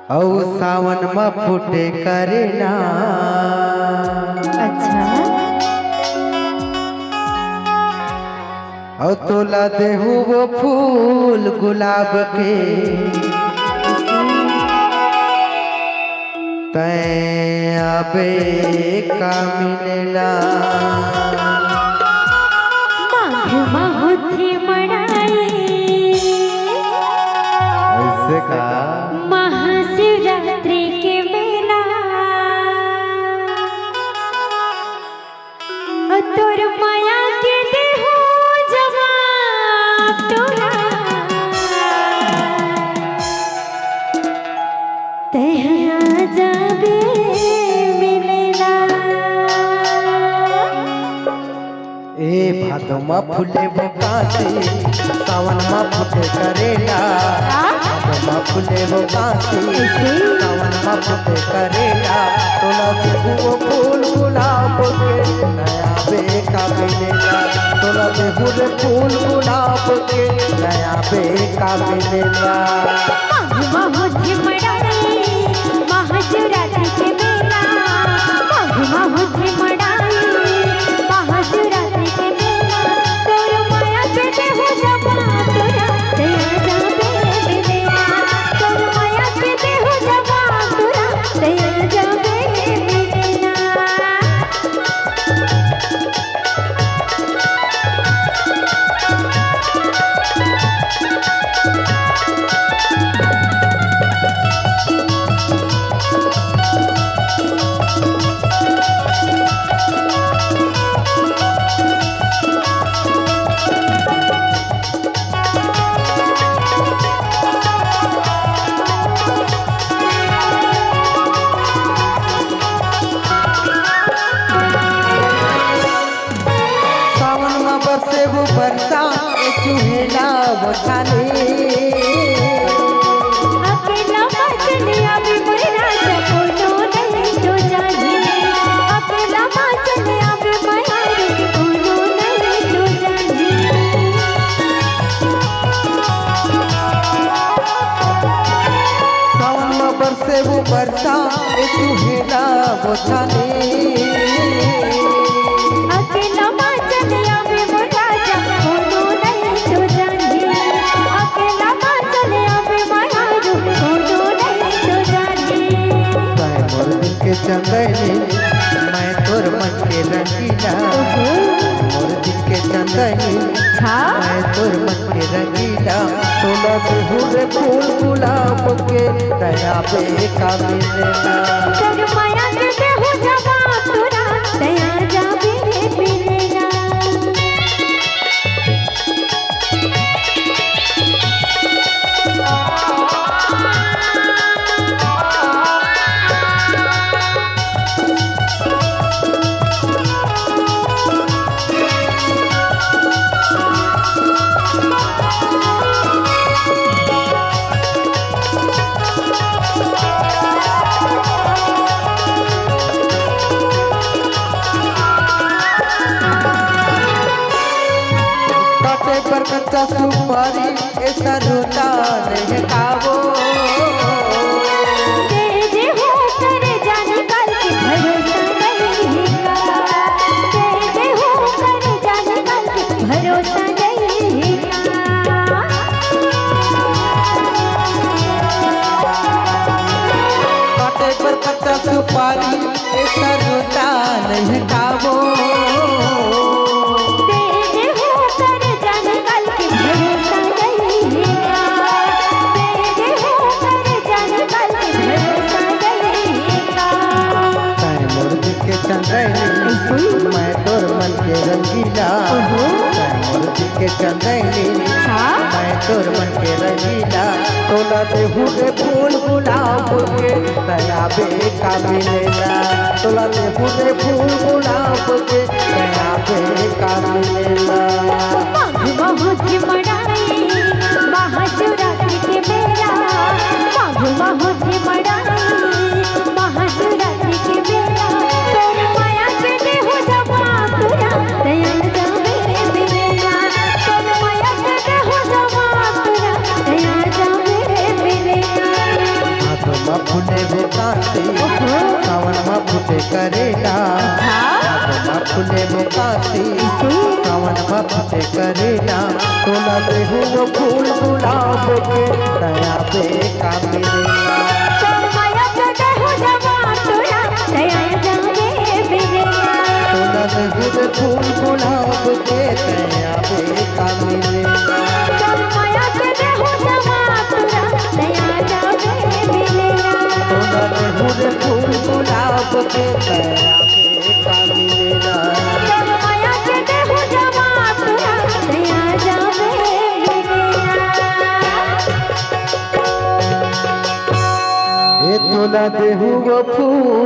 औ सावन में फूटे करेला। अच्छा औ तोला देहू वो फूल गुलाब के तैं आबे का मिलेला। माघ मड़ाई ऐसे का महाशिवरात्रि के मेला तोर माया के देहो जवाब तोरा तैया जाबे मिलेला। ए भादो में फूले वो कांसी सावन में फूटे करेला। भादो में फूले वो कांसी सावन में फूटे करेला। तोला देहू वो फूल गुलाब के नया बेका मिलेला। तोला देहू रे फूल गुलाब के नया बेका मिलेला। महाशिवरात्रि के मेला महाशिवरात्रि के मेला तोर माया पे देहो जवाब तोरा तैया जाबे मिलेला। तोर माया पे देहो जवाब तोरा तैया जाबे मिलेला। सावन में बरसे वो बरसा ए चुहेला वो छाले। अकेला चले आवे मेरा कोनो नहीं तो जाने। अकेला चले आवे मेरा कोनो नहीं तो जाने। सावन में बरसे वो बरसा ए चुहेला वो छाले। अकेला चले आवे मेरा कोनो नहीं तो जाने। अकेला चले आवे मेरा कोनो नहीं तो जाने। मैं मोर दिल के चंदनी मैं तोर मन के रंगीला। मोर दिल के चंदनी मैं तोर मन के रंगीला। तोला देहू रे फूल गुलाब के तया बेका मिलेला। तोर माया के देहो जवाब तोरा तैया जाबे मिलेला। काटे पर कच्चा सुपारी ऐसा रोता नहीं खावो। तेरे हो करे जाने काल के भरोसा नहीं का। तेरे हो करे जाने काल के भरोसा नहीं का। काटे पर कच्चा सुपारी ऐसा रोता नहीं खावो। तेरे हो करे जाने काल के भरोसा नहीं का। तेरे हो करे जाने काल के भरोसा नहीं का। तै मोर दिल के चंदनी मैं तोर मन के रंगीला। तै मोर दिल के चंदनी मैं तोर मन के रंगीला। तोला देहू रे फूल गुलाब के तया बेका मिलेला। तोला देहू रे फूल गुलाब के तया बेका मिलेला। महाशिवरात्रि के मेला महाशिवरात्रि के मेला तोर माया पे देहो जवाब तोरा तैया जाबे मिलेला। तोर माया पे देहो जवाब तोरा तैया जाबे मिलेला। फूले वो कांति सावन में फूटे करेला भादो में फूले वो कांति सावन में फूटे करेला तोला देहू वो फूल गुलाब के दया पे का मिलेला तोर माया पे देहु जवान तोरा दया जागे बिरेला तोला देहू वो फूल गुलाब के दया पे का मिलेला तोर माया पे देहु जवान तोरा दया जागे बिरेला तोला देहू वो फूल गुलाब के दया पे का मिलेला तोर माया पे देहु जवान तोरा दया जागे बिरेला ये तोला देहू वो फूल